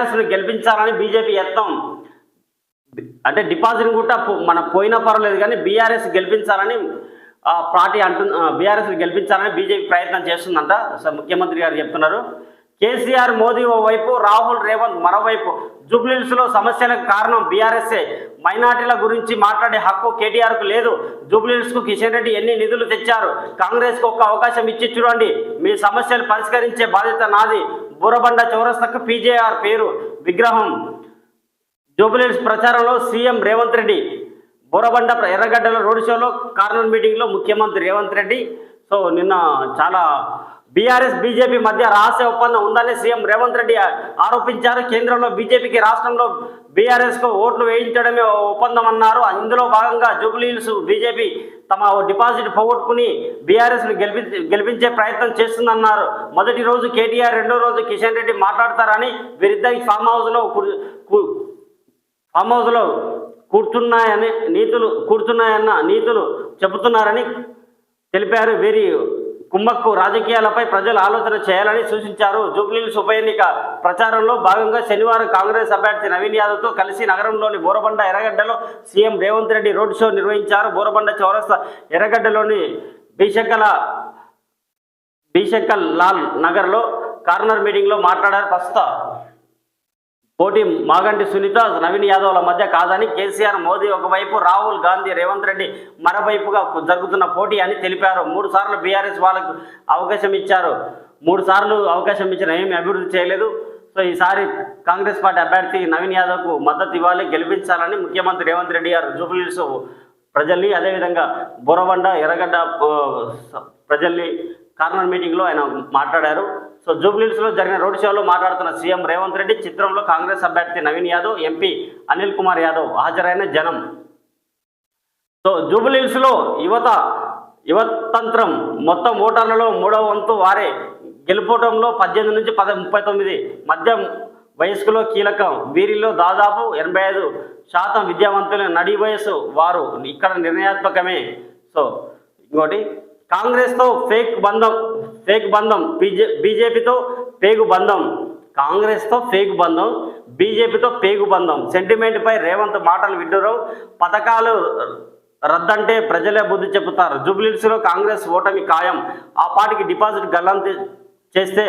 గెలిపించాలని బీజేపీ యత్నం. అంటే డిపాజిట్ కూడా మన పోయినా పర్వాలేదు కానీ బీఆర్ఎస్ గెలిపించాలని పార్టీ బీఆర్ఎస్ గెలిపించాలని బీజేపీ ప్రయత్నం చేస్తుందంట. ముఖ్యమంత్రి గారు చెప్తున్నారు. కేసీఆర్, మోదీ ఓవైపు, రాహుల్, రేవంత్ మరోవైపు. జూబ్లీహిల్స్లో సమస్యలకు కారణం బీఆర్ఎస్ఏ. మైనార్టీల గురించి మాట్లాడే హక్కు కేటీఆర్కు లేదు. జూబ్లీహిల్స్కు కిషన్ రెడ్డి ఎన్ని నిధులు తెచ్చారు? కాంగ్రెస్కు ఒక్క అవకాశం ఇచ్చి చూడండి, మీ సమస్యలు పరిష్కరించే బాధ్యత నాది. బోరబండ చౌరస్తకు పీజేఆర్ పేరు విగ్రహం. జూబ్లీహిల్స్ ప్రచారంలో సీఎం రేవంత్ రెడ్డి. బోరబండ ఎర్రగడ్డలో రోడ్ షోలో, కార్నర్ మీటింగ్లో ముఖ్యమంత్రి రేవంత్ రెడ్డి. సో నిన్న చాలా బీఆర్ఎస్ బీజేపీ మధ్య రహస్య ఒప్పందం ఉందని సీఎం రేవంత్ రెడ్డి ఆరోపించారు. కేంద్రంలో బీజేపీకి, రాష్ట్రంలో బీఆర్ఎస్కు ఓట్లు వేయించడమే ఒప్పందం అన్నారు. ఇందులో భాగంగా జూబ్లీహిల్స్ బీజేపీ తమ డిపాజిట్ పోగొట్టుకుని బీఆర్ఎస్ను గెలిపించే ప్రయత్నం చేస్తుందన్నారు. మొదటి రోజు కేటీఆర్, రెండో రోజు కిషన్ రెడ్డి మాట్లాడతారని, వీరిద్దరికి ఫామ్ హౌస్లో కూర్చున్నాయన్న నీతులు చెబుతున్నారని తెలిపారు. వీరి కుమ్మక్కు రాజకీయాలపై ప్రజలు ఆలోచన చేయాలని సూచించారు. జూబ్లీహిల్స్ ఉప ఎన్నిక ప్రచారంలో భాగంగా శనివారం కాంగ్రెస్ అభ్యర్థి నవీన్ యాదవ్తో కలిసి నగరంలోని బోరబండ ఎర్రగడ్డలో CM Revanth Reddy road show నిర్వహించారు. బోరబండ చౌరస్తా ఎర్రగడ్డలోని బీశంకర్ లాల్ నగర్లో కార్నర్ మీటింగ్లో మాట్లాడారు. ప్రస్తుత పోటీ మాగంటి సునీత, నవీన్ యాదవ్ల మధ్య కాదని, కేసీఆర్, మోదీ ఒకవైపు, రాహుల్ గాంధీ, రేవంత్ రెడ్డి మరోవైపుగా జరుగుతున్న పోటీ అని తెలిపారు. 3 సార్లు బీఆర్ఎస్ వాళ్ళకు అవకాశం ఇచ్చారు. 3 సార్లు అవకాశం ఇచ్చిన ఏమీ అభివృద్ధి చేయలేదు. సో ఈసారి కాంగ్రెస్ పార్టీ అభ్యర్థి నవీన్ యాదవ్కు మద్దతు ఇవ్వాలి, గెలిపించాలని ముఖ్యమంత్రి రేవంత్ రెడ్డి గారు జూబ్లీహిల్స్ ప్రజల్ని, అదేవిధంగా బోరబండ ఎర్రగడ్డ ప్రజల్ని కార్నర్ మీటింగ్లో ఆయన మాట్లాడారు. సో జూబ్లీహిల్స్లో జరిగిన రోడ్ షోలో మాట్లాడుతున్న సీఎం రేవంత్ రెడ్డి, చిత్రంలో కాంగ్రెస్ అభ్యర్థి నవీన్ యాదవ్, ఎంపీ అనిల్ కుమార్ యాదవ్ హాజరైన జనం. సో జూబ్లీహిల్స్లో యువతంత్రం మొత్తం ఓటర్లలో 3వ వంతు వారే గెలుపోవడంలో 18 నుంచి 39 మధ్య వయస్కులో కీలకం. వీరిలో దాదాపు 85% విద్యావంతుల, నడి వయసు వారు ఇక్కడ నిర్ణయాత్మకమే. సో ఇంకోటి, కాంగ్రెస్తో ఫేక్ బంధం, బీజేపీతో పేగు బంధం. కాంగ్రెస్తో ఫేక్ బంధం, బీజేపీతో పేగు బంధం. సెంటిమెంట్పై రేవంత్ మాటలు విడ్డూరం. పథకాలు రద్దంటే ప్రజలే బుద్ధి చెబుతారు. జూబ్లీహిల్స్లో కాంగ్రెస్ ఓటమి ఖాయం. ఆ పార్టీకి డిపాజిట్ గల్లంతు చేస్తే